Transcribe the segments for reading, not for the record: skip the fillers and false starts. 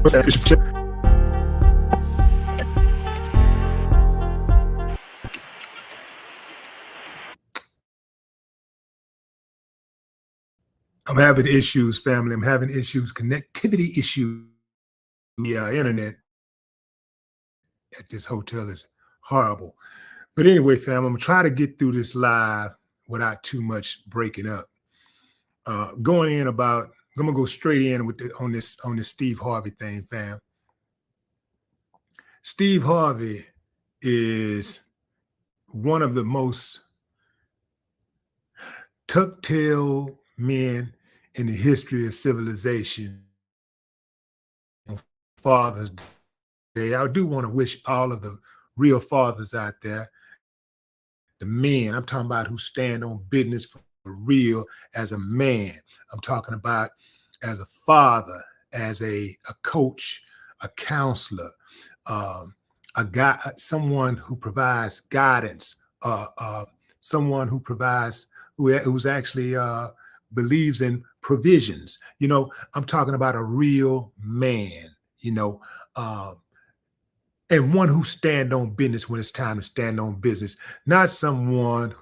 I'm having issues, family. I'm having issues, connectivity issues. The internet at this hotel is horrible. But anyway, fam, I'm gonna try to get through this live without too much breaking up. Going in about, I'm gonna go straight in with on this Steve Harvey thing, fam. Steve Harvey is one of the most tuck-tail men in the history of civilization. Father's Day. I do want to wish all of the real fathers out there, the men, I'm talking about who stand on business for real as a man. I'm talking about as a father, as a coach, a counselor, a guy, someone who provides guidance, someone who provides, who's actually believes in provisions. You know, I'm talking about a real man, you know, and one who stand on business when it's time to stand on business, not someone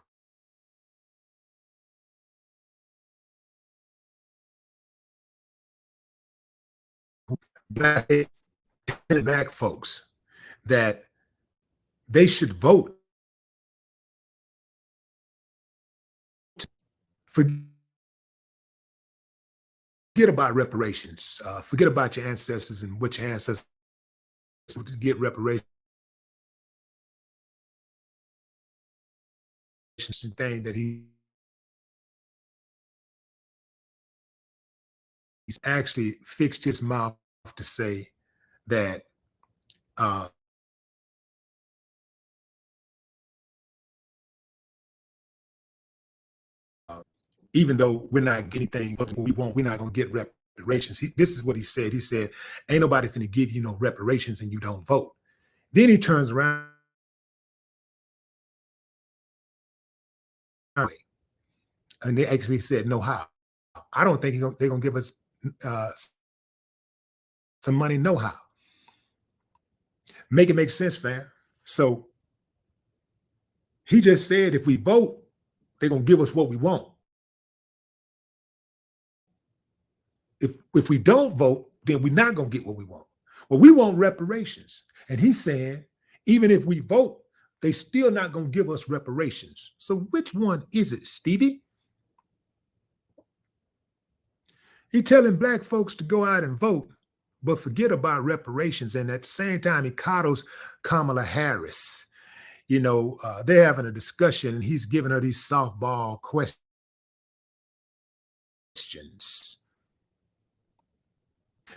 black folks that they should vote. Forget about reparations. Forget about your ancestors and what your ancestors to get reparations and thing that he's actually fixed his mouth to say that even though we're not getting things what we want, we're not going to get reparations. This is what he said. He said, ain't nobody finna give you no reparations and you don't vote. Then he turns around and they actually said, no, how? I don't think they're going to give us some money, no how. Make it make sense, fam. So he just said, if we vote, they're going to give us what we want. If we don't vote, then we're not going to get what we want. Well, we want reparations. And he's saying, even if we vote, they still not going to give us reparations. So which one is it, Stevie? He telling black folks to go out and vote, but forget about reparations. And at the same time, he coddles Kamala Harris. You know, they're having a discussion and he's giving her these softball questions.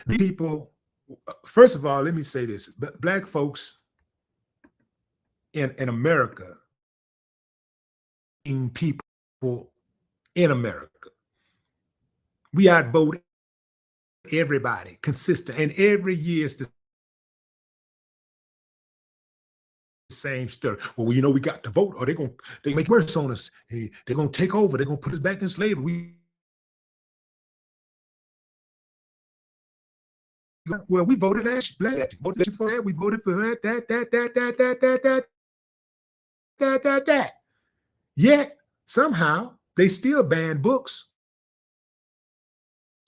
People, first of all, let me say this. Black folks in America, people in America, we outvote everybody consistent. And every year it's the same story. Well, you know, we got to vote or they make worse on us. They're going to take over. They're going to put us back in slavery. Well, we voted last voted for that. We voted for that. Yet somehow they still ban books,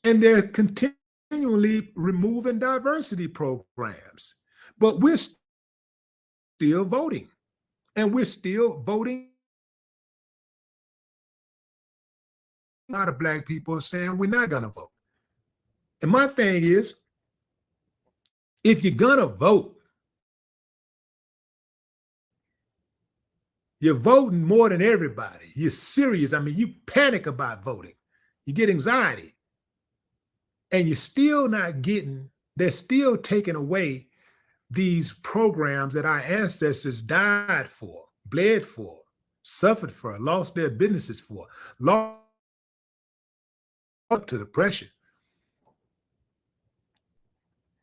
and they're continually removing diversity programs. But we're still voting, and we're still voting. A lot of black people are saying we're not going to vote. And my thing is, if you're gonna vote, you're voting more than everybody. You're serious. I mean, you panic about voting. You get anxiety. And you're still not getting, they're still taking away these programs that our ancestors died for, bled for, suffered for, lost their businesses for, lost up to depression.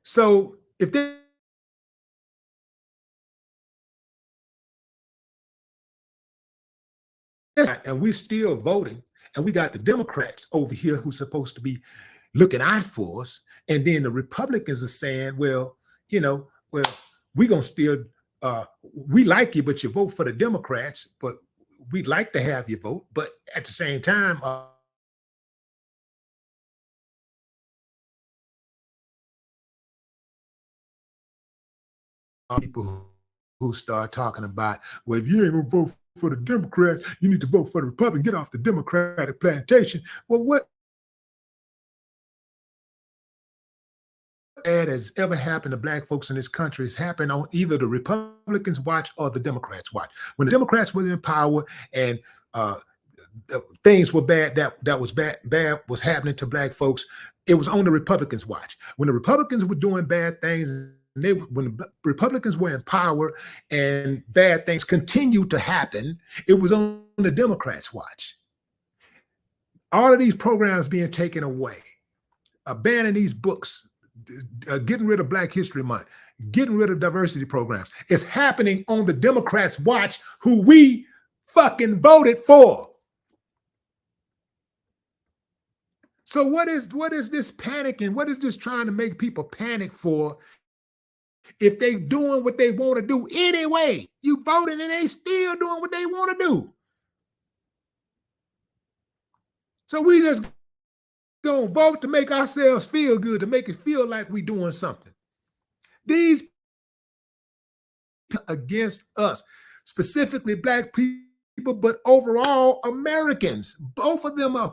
So if they and we're still voting, and we got the Democrats over here who's supposed to be looking out for us. And then the Republicans are saying, well, well, we're going to still, we like you, but you vote for the Democrats, but we'd like to have you vote. But at the same time, people who start talking about, well, if you ain't gonna vote for the Democrats, you need to vote for the Republican, get off the Democratic plantation. Well, what bad has ever happened to black folks in this country has happened on either the Republicans' watch or the Democrats' watch. When the Democrats were in power and uh, things were bad, that was bad was happening to black folks, it was on the Republicans' watch. When the Republicans were doing bad things, when the Republicans were in power and bad things continued to happen, it was on the Democrats' watch. All of these programs being taken away, banning these books, getting rid of Black History Month, getting rid of diversity programs. It's happening on the Democrats' watch, who we fucking voted for. So what is this panicking? What is this trying to make people panic for? If they doing what they want to do anyway, you voting and they still doing what they want to do. So we just gonna vote to make ourselves feel good, to make it feel like we doing something. These against us, specifically black people, but overall Americans. Both of them are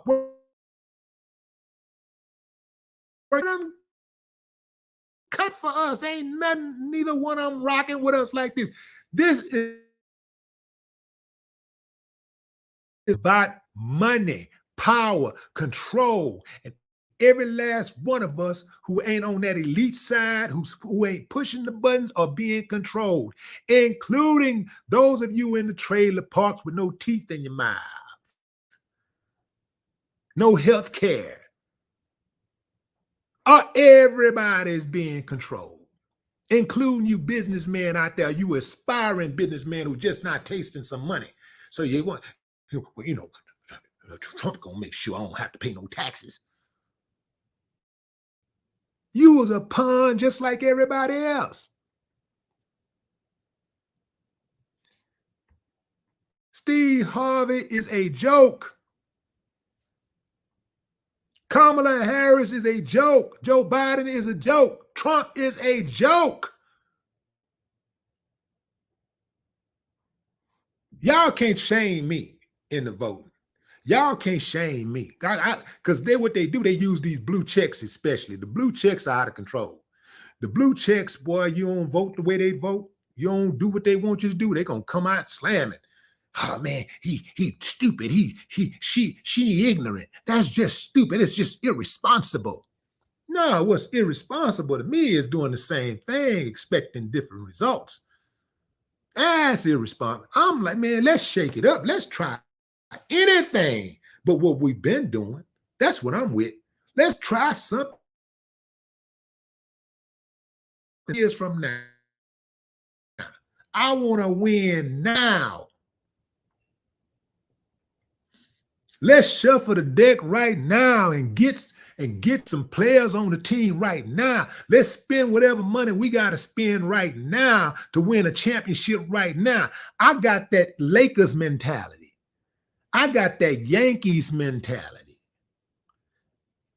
cut for us. Ain't nothing, neither one of them rocking with us like this. This is about money, power, control, and every last one of us who ain't on that elite side, who ain't pushing the buttons or being controlled, including those of you in the trailer parks with no teeth in your mouth, no health care. Everybody's being controlled, including you businessmen out there, you aspiring businessmen who just not tasting some money. So you want, Trump gonna make sure I don't have to pay no taxes. You was a pawn just like everybody else. Steve Harvey is a joke. Kamala Harris is a joke. Joe Biden is a joke. Trump is a joke. Y'all can't shame me in the voting. Y'all can't shame me. Because what they do, they use these blue checks especially. The blue checks are out of control. The blue checks, boy, you don't vote the way they vote. You don't do what they want you to do. They're going to come out slamming. Oh man, he stupid. She ignorant. That's just stupid. It's just irresponsible. No, what's irresponsible to me is doing the same thing, expecting different results. That's irresponsible. I'm like, man, let's shake it up. Let's try anything but what we've been doing. That's what I'm with. Let's try something years from now. I want to win now. Let's shuffle the deck right now and get some players on the team right now. Let's spend whatever money we got to spend right now to win a championship right now. I got that Lakers mentality. I got that Yankees mentality.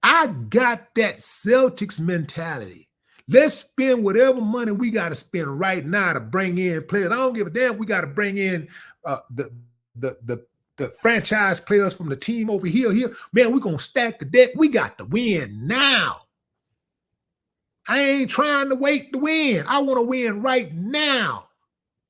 I got that Celtics mentality. Let's spend whatever money we got to spend right now to bring in players. I don't give a damn. We got to bring in the franchise players from the team over here. Man, we're going to stack the deck. We got to win now. I ain't trying to wait to win. I want to win right now.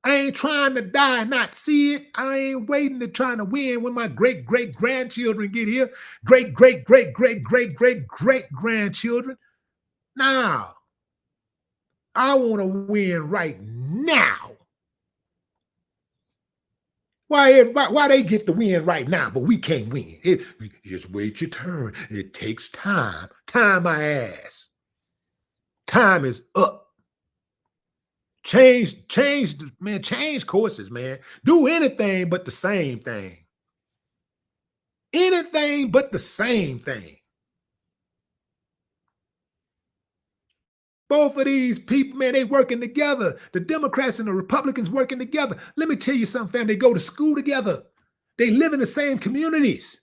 I ain't trying to die and not see it. I ain't waiting to trying to win when my great-great-grandchildren get here. Great-great-great-great-great-great-grandchildren. Now, I want to win right now. Why they get to win right now, but we can't win? Just wait your turn. It takes time. Time my ass. Time is up. Change courses, man. Do anything but the same thing. Anything but the same thing. Both of these people, man, they working together. The Democrats and the Republicans working together. Let me tell you something, fam. They go to school together. They live in the same communities.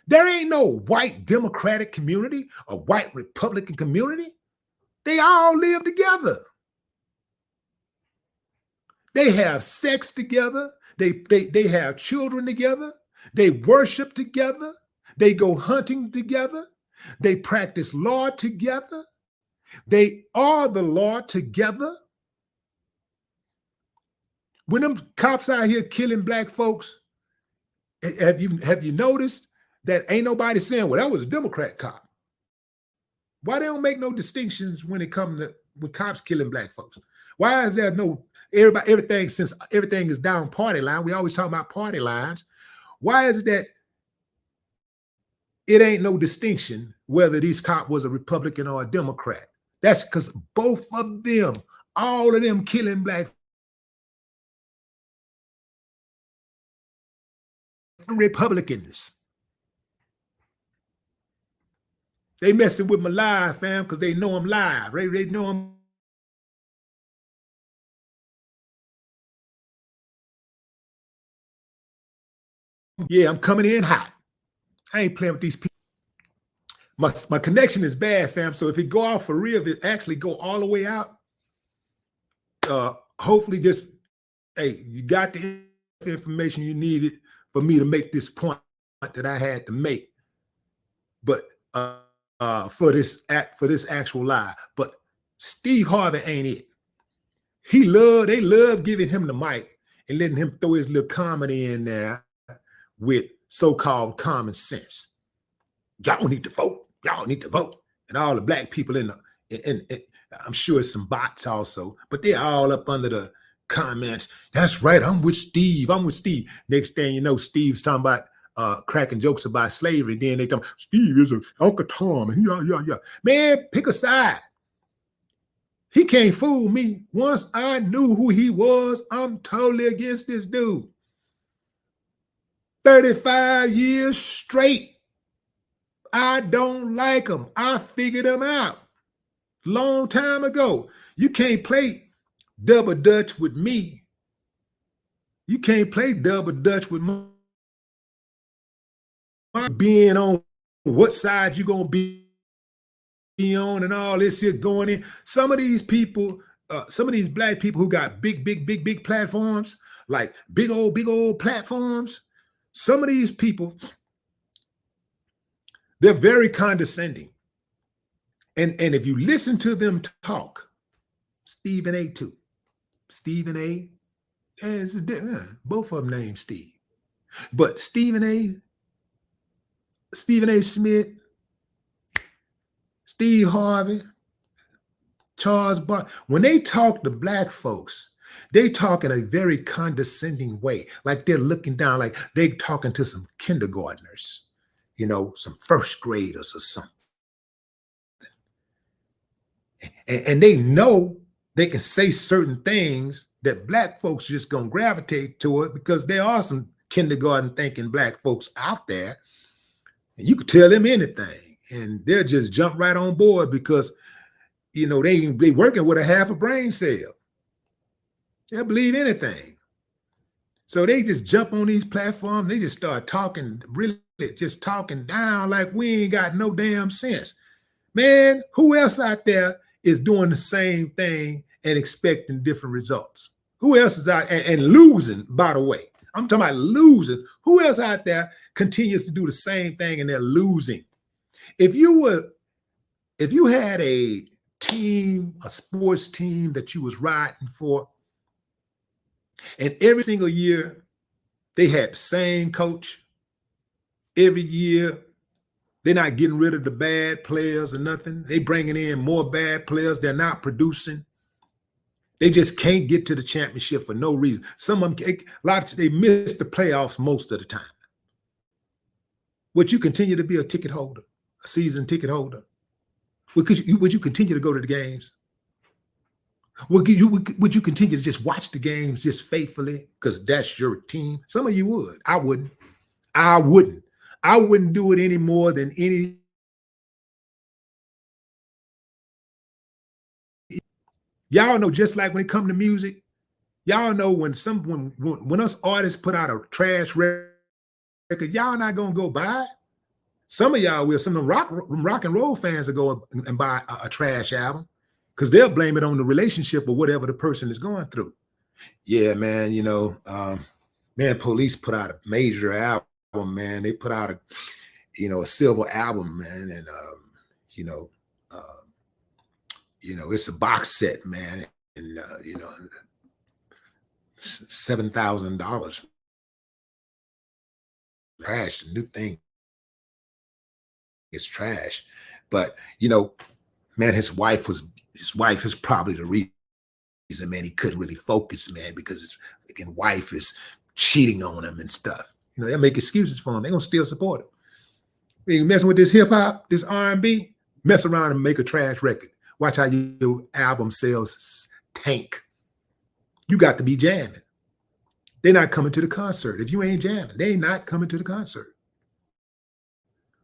There ain't no white Democratic community, a white Republican community. They all live together. They have sex together. They have children together. They worship together. They go hunting together. They practice law together. They are the law together. When them cops out here killing black folks, have you noticed that ain't nobody saying, well, that was a Democrat cop? Why they don't make no distinctions when it comes to with cops killing black folks? Why is there no everything, since everything is down party line? We always talk about party lines. Why is it that it ain't no distinction whether this cop was a Republican or a Democrat? That's because both of them, all of them killing black Republicans. They messing with my live, fam, because they know I'm live. They know I'm. Yeah, I'm coming in hot. I ain't playing with these people. My connection is bad, fam. So if it go out for real, if it actually go all the way out, hopefully just, hey, you got the information you needed for me to make this point that I had to make. But for this actual lie. But Steve Harvey ain't it. They love giving him the mic and letting him throw his little comedy in there with so-called common sense. Y'all need to vote. Y'all need to vote. And all the black people in I'm sure it's some bots also, but they're all up under the comments. That's right. I'm with Steve. I'm with Steve. Next thing you know, Steve's talking about cracking jokes about slavery. Then they come, Steve is Uncle Tom. Yeah. Man, pick a side. He can't fool me. Once I knew who he was, I'm totally against this dude. 35 years straight. I don't like him. I figured him out long time ago. You can't play double dutch with me. You can't play double dutch with my being on what side you gonna be on and all this shit going in. Some of these people, some of these black people who got big platforms, like big old platforms, some of these people, they're very condescending. And if you listen to them talk, Stephen A. too. Stephen A. Both of them named Steve. But Stephen A. Smith, Steve Harvey, Charles Barkley, when they talk to black folks, they talk in a very condescending way, like they're looking down, like they talking to some kindergartners, some first graders or something. And they know they can say certain things that black folks just gonna gravitate to it because there are some kindergarten thinking black folks out there, and you could tell them anything, and they'll just jump right on board because they working with a half a brain cell. They'll believe anything. So they just jump on these platforms. They just start talking, really just talking down like we ain't got no damn sense. Man, who else out there is doing the same thing and expecting different results? Who else is out and losing, by the way? I'm talking about losing. Who else out there continues to do the same thing and they're losing? If you had a team, a sports team that you was riding for, and every single year they had the same coach, every year they're not getting rid of the bad players or nothing. They bringing in more bad players. They're not producing. They just can't get to the championship for no reason. Some of them, they miss the playoffs most of the time. Would you continue to be a ticket holder, a season ticket holder? Would you continue to go to the games? Would you continue to just watch the games just faithfully because that's your team? Some of you would. I wouldn't. I wouldn't do it any more than any Y'all know, just like when it comes to music, y'all know when when us artists put out a trash record, y'all not gonna go buy it. Some of y'all will. Some of the rock and roll fans will go and buy a trash album because they'll blame it on the relationship or whatever the person is going through. Yeah, man. Man, Police put out a major album, man. They put out a silver album, man, and you know, uh, it's a box set, man, and $7,000. Trash. The new thing is trash, but man, his wife is probably the reason, man, he couldn't really focus, man, because his freaking wife is cheating on him and stuff. They'll make excuses for him. They're gonna still support him. You messing with this hip hop, this R&B, mess around and make a trash record. Watch how your album sales tank. You got to be jamming. They're not coming to the concert. If you ain't jamming, they ain't not coming to the concert.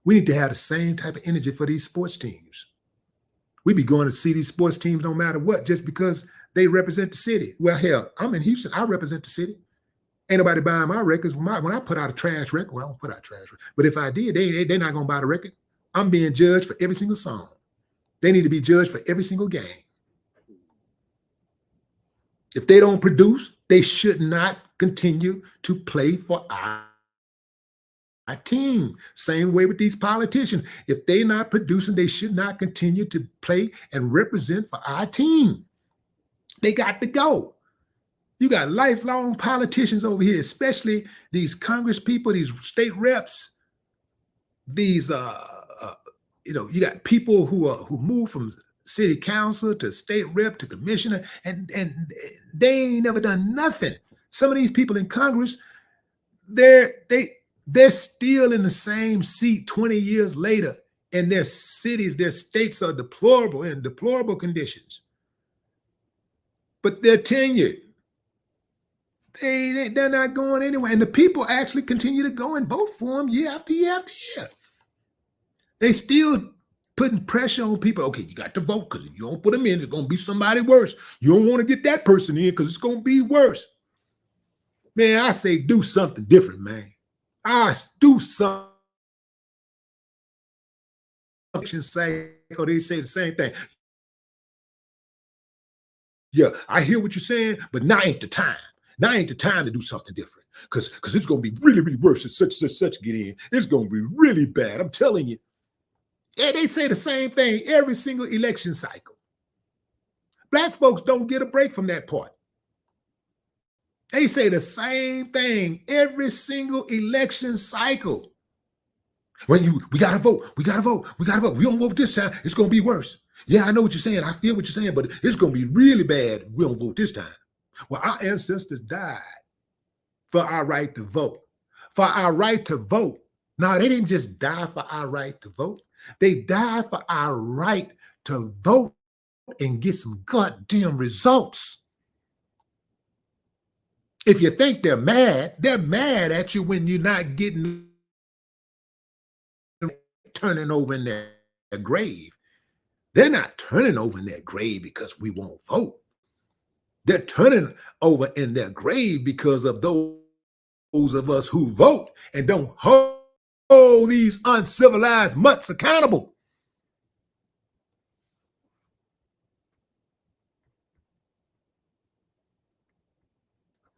We need to have the same type of energy for these sports teams. We be going to see these sports teams no matter what, just because they represent the city. Well, hell, I'm in Houston. I represent the city. Ain't nobody buying my records. When I put out a trash record, well, I don't put out trash record. But if I did, they're not going to buy the record. I'm being judged for every single song. They need to be judged for every single game. If they don't produce, they should not continue to play for our team. Same way with these politicians. If they're not producing, they should not continue to play and represent for our team. They got to go. You got lifelong politicians over here, especially these Congress people, these state reps, these you got people who move from city council to state rep to commissioner, and they ain't never done nothing. Some of these people in Congress, they're still in the same seat 20 years later, and their cities, their states are deplorable, in deplorable conditions. But they're tenured. They're not going anywhere. And the people actually continue to go and vote for them year after year after year. They still putting pressure on people. Okay, you got to vote, because if you don't put them in, it's going to be somebody worse. You don't want to get that person in because it's going to be worse. Man, I say do something different, man. I do something. Cycle, they say the same thing. Yeah, I hear what you're saying, but now ain't the time. Now ain't the time to do something different, because it's going to be really, really worse if such get in. It's going to be really bad. I'm telling you. Yeah, they say the same thing every single election cycle. Black folks don't get a break from that part. They say the same thing every single election cycle. We gotta vote, we gotta vote, we gotta vote. We don't vote this time, it's gonna be worse. Yeah, I know what you're saying. I feel what you're saying, but it's gonna be really bad if we don't vote this time. Well, our ancestors died for our right to vote. For our right to vote. No, they didn't just die for our right to vote. They died for our right to vote and get some goddamn results. If you think they're mad at you when you're not getting turning over in their grave. They're not turning over in their grave because we won't vote. They're turning over in their grave because of those of us who vote and don't hold these uncivilized mutts accountable.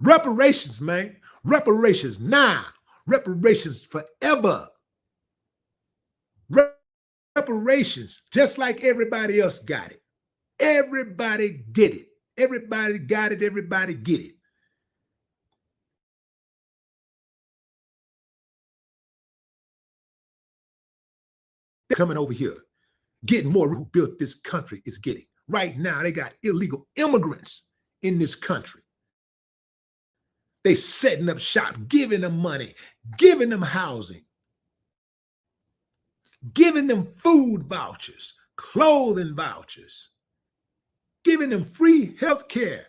Reparations, man. Reparations now. Reparations forever. Reparations, just like everybody else got it. Everybody get it. Everybody got it. Everybody get it. They're coming over here, getting more who built this country is getting. Right now, they got illegal immigrants in this country. They setting up shop, giving them money, giving them housing, giving them food vouchers, clothing vouchers, giving them free health care.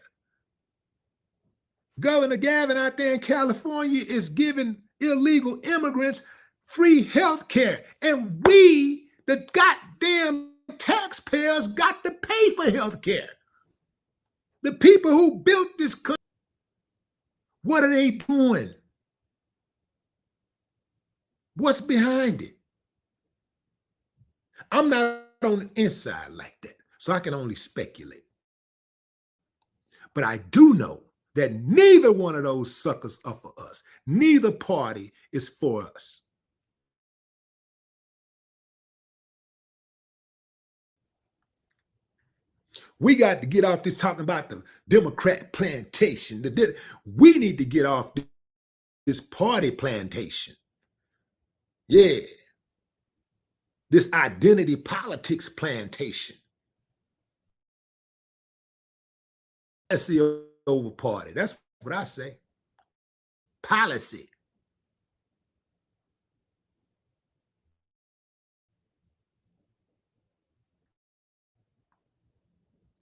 Governor Gavin out there in California is giving illegal immigrants free health care. And we, the goddamn taxpayers, got to pay for health care. The people who built this country, what are they doing? What's behind it? I'm not on the inside like that, so I can only speculate. But I do know that neither one of those suckers are for us. Neither party is for us. We got to get off this talking about the Democrat plantation. We need to get off this party plantation. Yeah. This identity politics plantation. Policy over party. That's what I say. Policy.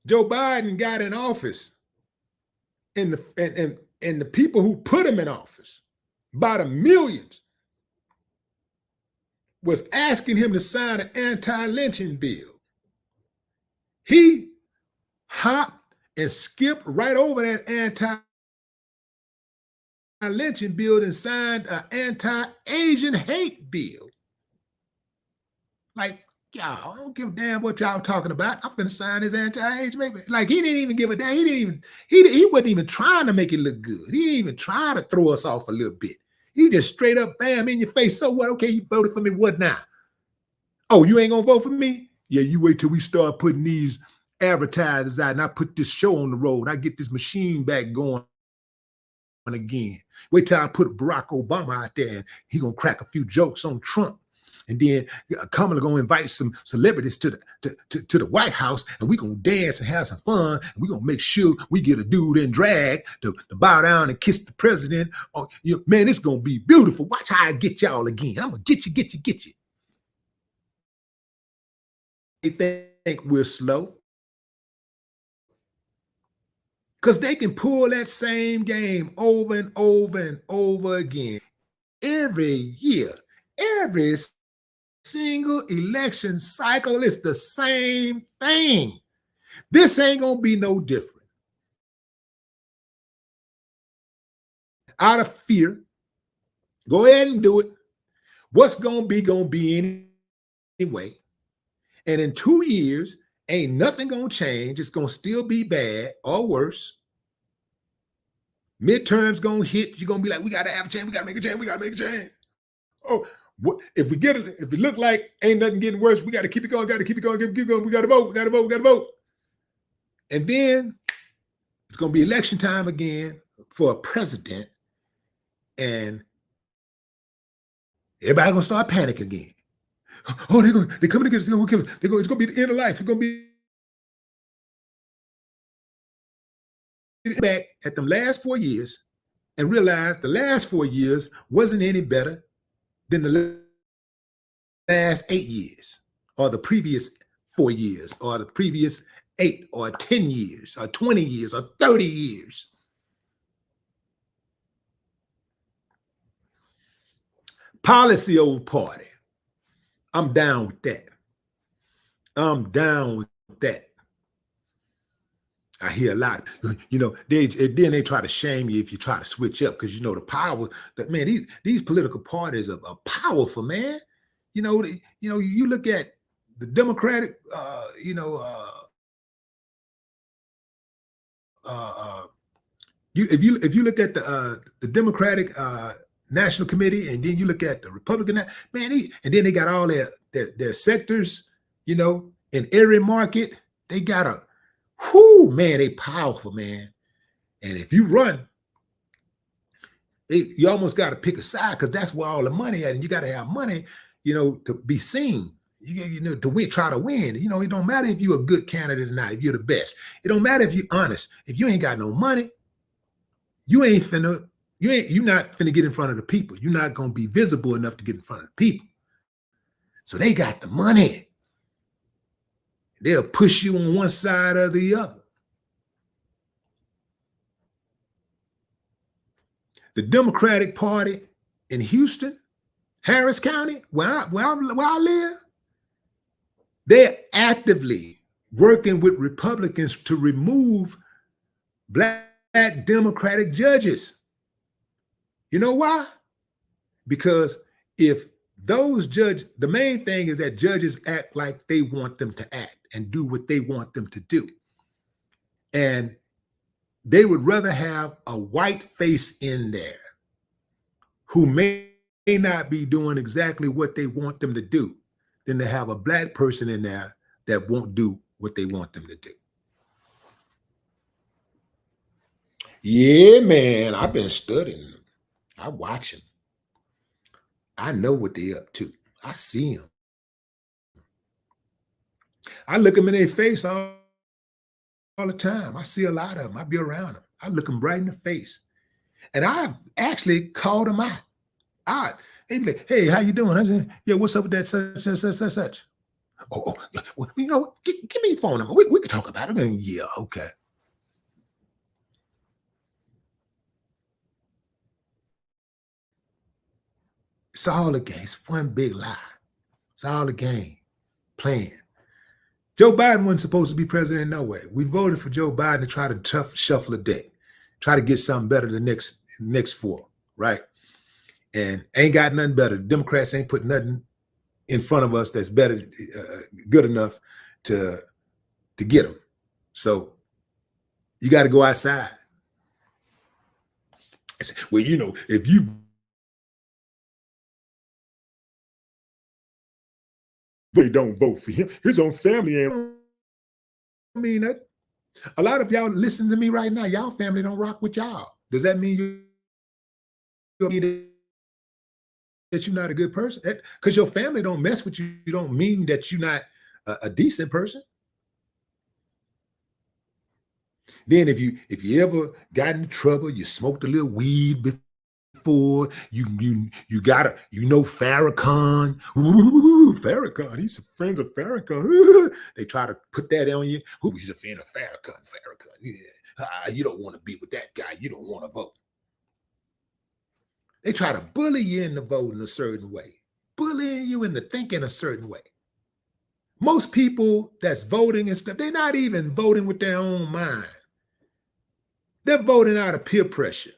Joe Biden got in office, and the people who put him in office, by the millions, was asking him to sign an anti-lynching bill. He hopped and skipped right over that anti-lynching bill and signed an anti-Asian hate bill. Like, y'all, I don't give a damn what y'all talking about. I'm finna sign this anti-Asian hate bill. Like, he didn't even give a damn. He wasn't even trying to make it look good. He didn't even try to throw us off a little bit. He just straight up, bam, in your face. So what? Okay, you voted for me. What now? Oh, you ain't gonna vote for me? Yeah, you wait till we start putting these advertisers out and I put this show on the road. I get this machine back going again. Wait till I put Barack Obama out there and he gonna crack a few jokes on Trump. And then Kamala gonna invite some celebrities to the White House, and we gonna dance and have some fun. And we gonna make sure we get a dude in drag to bow down and kiss the president. Oh, man, it's gonna be beautiful. Watch how I get y'all again. I'm gonna get you. They think we're slow because they can pull that same game over and over and over again every year, every single election cycle. Is the same thing. This ain't gonna be no different. Out of fear, go ahead and do it. What's gonna be anyway. And in 2 years, ain't nothing gonna change. It's gonna still be bad or worse. Midterms gonna hit. You're gonna be like, we gotta have a change. We gotta make a change. Oh, what if we get it? If it look like ain't nothing getting worse, we got to keep it going. Keep going. We got to vote. And then it's going to be election time again for a president, and everybody gonna start panicking again. Oh, they're coming to get us. They're gonna kill us. It's gonna be the end of life. It's gonna be back at them last 4 years and realize the last 4 years wasn't any better than the last 8 years, or the previous 4 years, or the previous 8 or 10 years, or 20 years, or 30 years. Policy over party. I'm down with that. I hear a lot, then they try to shame you if you try to switch up, because the power that, man, these political parties are powerful, man. You look at the Democratic, if you look at the Democratic National Committee, and then you look at the Republican, man, and then they got all their sectors, in every market. They got man, they powerful, man. And if you run, you almost got to pick a side, because that's where all the money at, and you got to have money, to be seen. To win, try to win. It don't matter if you're a good candidate or not. If you're the best, it don't matter if you're honest. If you ain't got no money, you're not finna get in front of the people. You're not gonna be visible enough to get in front of the people. So they got the money. They'll push you on one side or the other. The Democratic Party in Houston, Harris County, where I live, they're actively working with Republicans to remove black Democratic judges. You know why? Because if those the main thing is that judges act like they want them to act and do what they want them to do. And they would rather have a white face in there who may not be doing exactly what they want them to do than to have a black person in there that won't do what they want them to do. Yeah, man, I've been studying them. I watch them. I know what they're up to. I see them. I look them in their face all the time. I see a lot of them. I be around them. I look them right in the face. And I've actually called them out. They be like, hey, how you doing? I said, yeah, what's up with that such? Oh, well, you know, give me your phone number. We can talk about it. And yeah, okay. It's all a game. It's one big lie. It's all a game. Playing. Joe Biden wasn't supposed to be president no way. We voted for Joe Biden to try to shuffle a deck, try to get something better the next four, right? And ain't got nothing better. The Democrats ain't put nothing in front of us that's better, good enough to get them. So you got to go outside. Well, you know, if you don't vote for him, his own family ain't. I mean that. A lot of y'all listening to me right now, y'all family don't rock with y'all. Does that mean that you're not a good person? Because your family don't mess with you, you don't mean that you're not a decent person. Then if you ever got in trouble, you smoked a little weed before, you know Farrakhan. Ooh, Farrakhan, he's a friend of Farrakhan. Ooh, they try to put that on you. Ooh, he's a fan of Farrakhan. Yeah. You don't want to be with that guy. You don't want to vote. They try to bully you into voting a certain way, bullying you into thinking a certain way. Most people that's voting and stuff, they're not even voting with their own mind. They're voting out of peer pressure.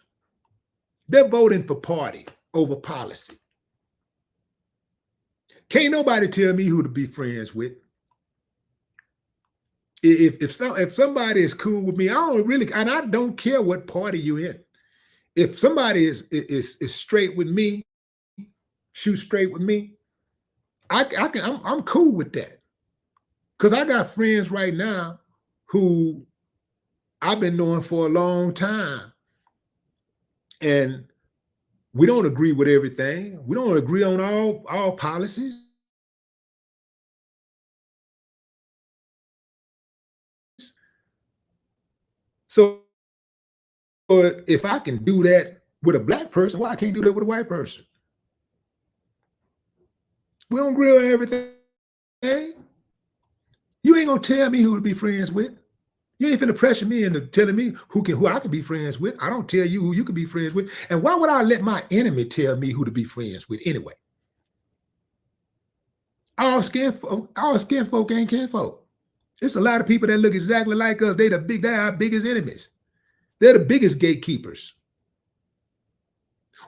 They're voting for party over policy. Can't nobody tell me who to be friends with. If somebody is cool with me, I don't care what party you're in. If somebody is straight with me, shoot straight with me, I'm cool with that. Because I got friends right now who I've been knowing for a long time. And we don't agree with everything. We don't agree on all policies. So if I can do that with a black person, why I can't do that with a white person? We don't agree on everything. You ain't gonna tell me who to be friends with. You ain't finna pressure me into telling me who I can be friends with. I don't tell you who you can be friends with. And why would I let my enemy tell me who to be friends with anyway? All skin folk ain't kinfolk. It's a lot of people that look exactly like us. They're our biggest enemies. They're the biggest gatekeepers.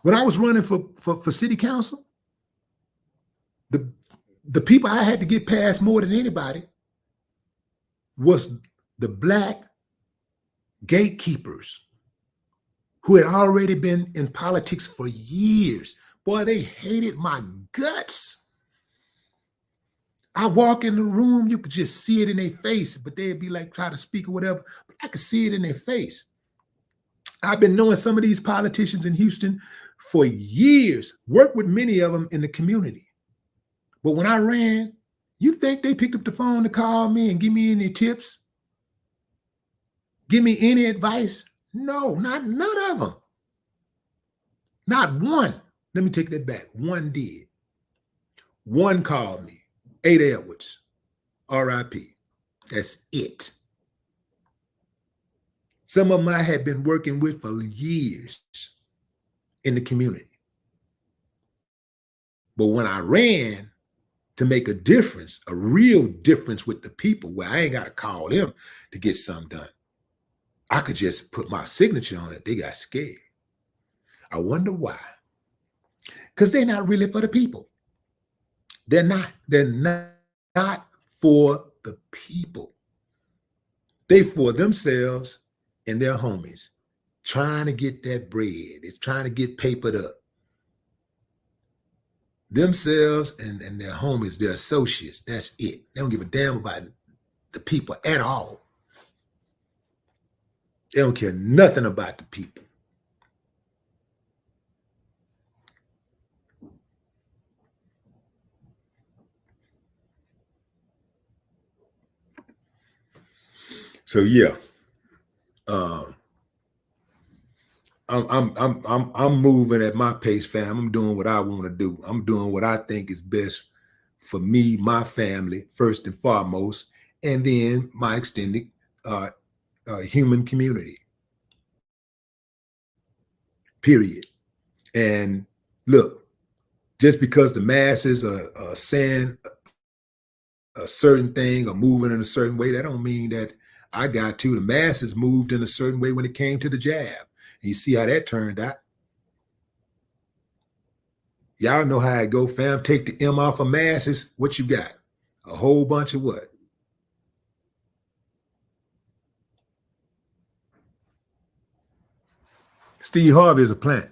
When I was running for city council, the people I had to get past more than anybody was the black gatekeepers who had already been in politics for years. Boy, they hated my guts. I walk in the room, you could just see it in their face, but they'd be like, try to speak or whatever, but I could see it in their face. I've been knowing some of these politicians in Houston for years, worked with many of them in the community. But when I ran, you think they picked up the phone to call me and give me any tips? Give me any advice? No, none of them. Not one. Let me take that back. One did. One called me. Ada Edwards, R.I.P. That's it. Some of them I had been working with for years in the community. But when I ran to make a difference, a real difference with the people, where I ain't got to call them to get something done, I could just put my signature on it. They got scared. I wonder why. Because they're not really for the people. They're not. They're not for the people. They for themselves and their homies, trying to get that bread. It's trying to get papered up. Themselves and their homies, their associates. That's it. They don't give a damn about the people at all. They don't care nothing about the people. So yeah, I'm moving at my pace, fam. I'm doing what I want to do. I'm doing what I think is best for me, my family, first and foremost, and then my extended human community. Period. And look, just because the masses are saying a certain thing or moving in a certain way, that don't mean that I got to. The masses moved in a certain way when it came to the jab. And you see how that turned out. Y'all know how it go, fam. Take the M off of masses. What you got? A whole bunch of what? Steve Harvey is a plant.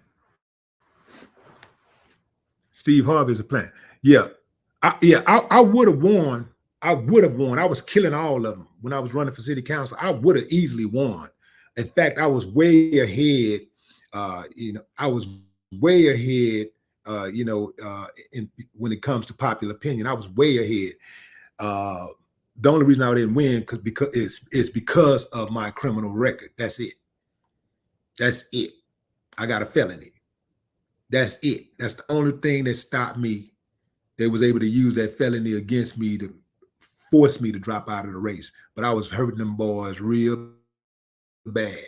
Steve Harvey is a plant. Yeah. I would have won. I would have won. I was killing all of them when I was running for city council. I would have easily won. In fact, I was way ahead. I was way ahead. When it comes to popular opinion, I was way ahead. The only reason I didn't win because it's because of my criminal record. That's it. That's it. I got a felony. That's it. That's the only thing that stopped me. They was able to use that felony against me to force me to drop out of the race. But I was hurting them boys real bad.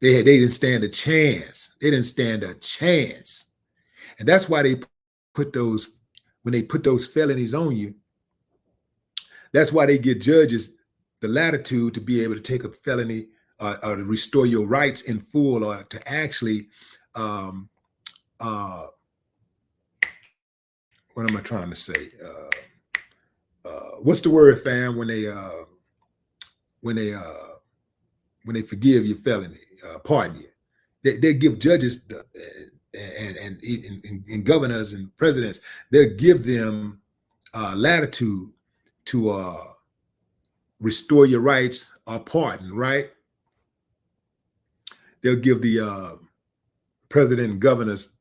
They didn't stand a chance. They didn't stand a chance. And that's why they put those, when they put those felonies on you, that's why they give judges the latitude to be able to take a felony or to restore your rights in full, or to actually, what am I trying to say? What's the word, fam? When they forgive your felony, pardon you, they give judges and governors and presidents, they'll give them latitude to restore your rights or pardon, right? They'll give the president and governors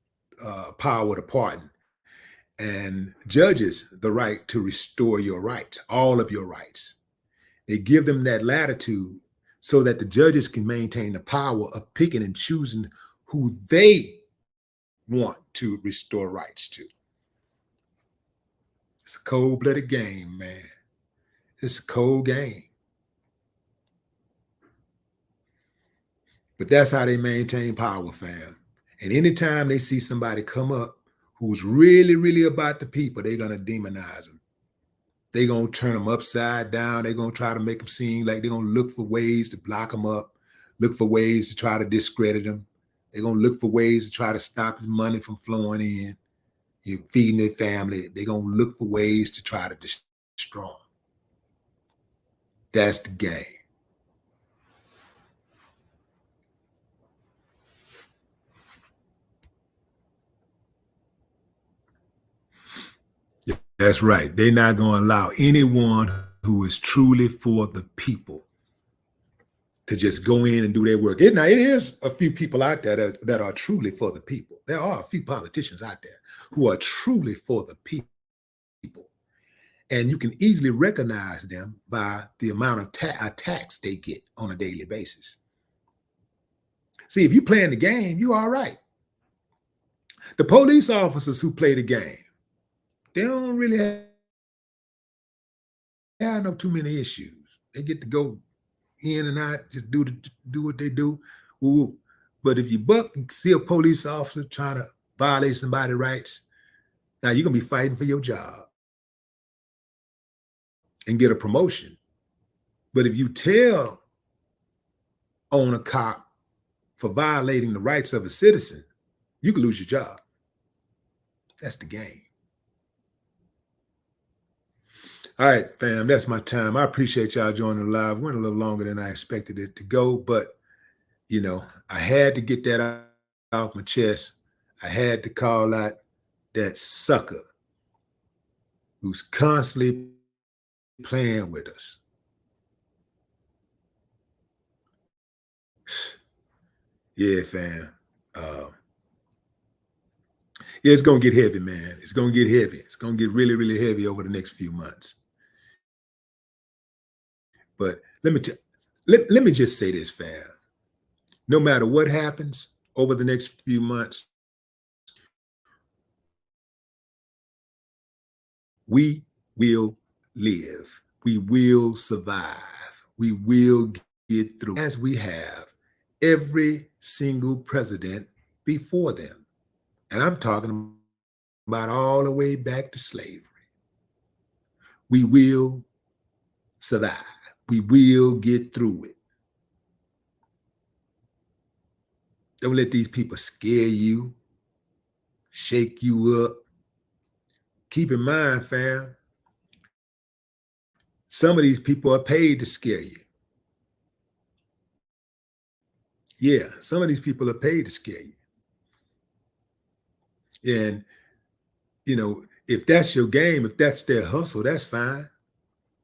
power to pardon, and judges the right to restore your rights, all of your rights. They give them that latitude so that the judges can maintain the power of picking and choosing who they want to restore rights to. It's a cold-blooded game, man. It's a cold game. But that's how they maintain power, fam. And anytime they see somebody come up who's really, really about the people, they're going to demonize them. They're going to turn them upside down. They're going to try to make them seem like they're going to look for ways to block them up, look for ways to try to discredit them. They're going to look for ways to try to stop the money from flowing in. You're feeding their family. They're going to look for ways to try to destroy them. That's the game. That's right. They're not going to allow anyone who is truly for the people to just go in and do their work. Now, it is a few people out there that are truly for the people. There are a few politicians out there who are truly for the people. And you can easily recognize them by the amount of attacks they get on a daily basis. See, if you're playing the game, you're all right. The police officers who play the game, they don't really have no too many issues. They get to go in and out, just do what they do. Woo-woo. But if you see a police officer trying to violate somebody's rights, now you're gonna be fighting for your job and get a promotion. But if you tell on a cop for violating the rights of a citizen, you could lose your job. That's the game. All right, fam, that's my time. I appreciate y'all joining the live. Went a little longer than I expected it to go, but I had to get that off my chest. I had to call out that sucker who's constantly playing with us. Yeah, fam. Yeah, it's gonna get heavy, man. It's gonna get heavy. It's gonna get really, really heavy over the next few months. But let me just say this, fam. No matter what happens over the next few months, we will live. We will survive. We will get through, as we have every single president before them. And I'm talking about all the way back to slavery. We will survive. We will get through it. Don't let these people scare you, shake you up. Keep in mind, fam, some of these people are paid to scare you. Yeah, some of these people are paid to scare you. And, if that's your game, if that's their hustle, that's fine.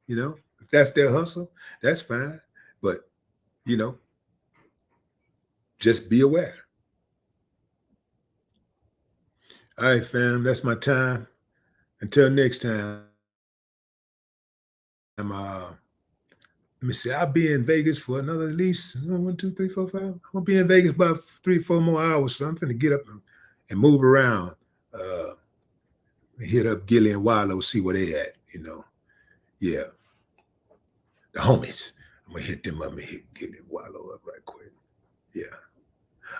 If that's their hustle, that's fine. But, just be aware. All right, fam, that's my time. Until next time, let me see, I'll be in Vegas for another at least 1, 2, 3, 4, 5. I'm gonna be in Vegas about 3, 4 more hours. So I'm finna get up and move around. Hit up Gilly and Wallow, see where they at, Yeah. The homies. I'm gonna hit them up and hit Gilly and Wallow up right quick. Yeah.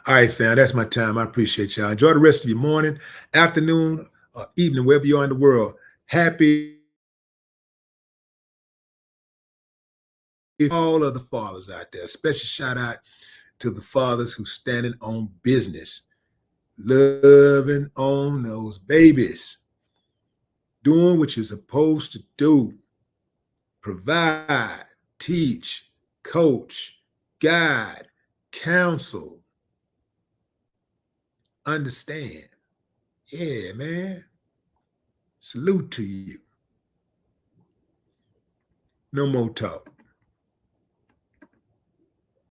All right, fam. That's my time. I appreciate y'all. Enjoy the rest of your morning, afternoon, or evening, wherever you are in the world. Happy all of the fathers out there. Special shout out to the fathers who's standing on business, loving on those babies, doing what you're supposed to do. Provide, teach, coach, guide, counsel, understand. Yeah, man. Salute to you. No more talk.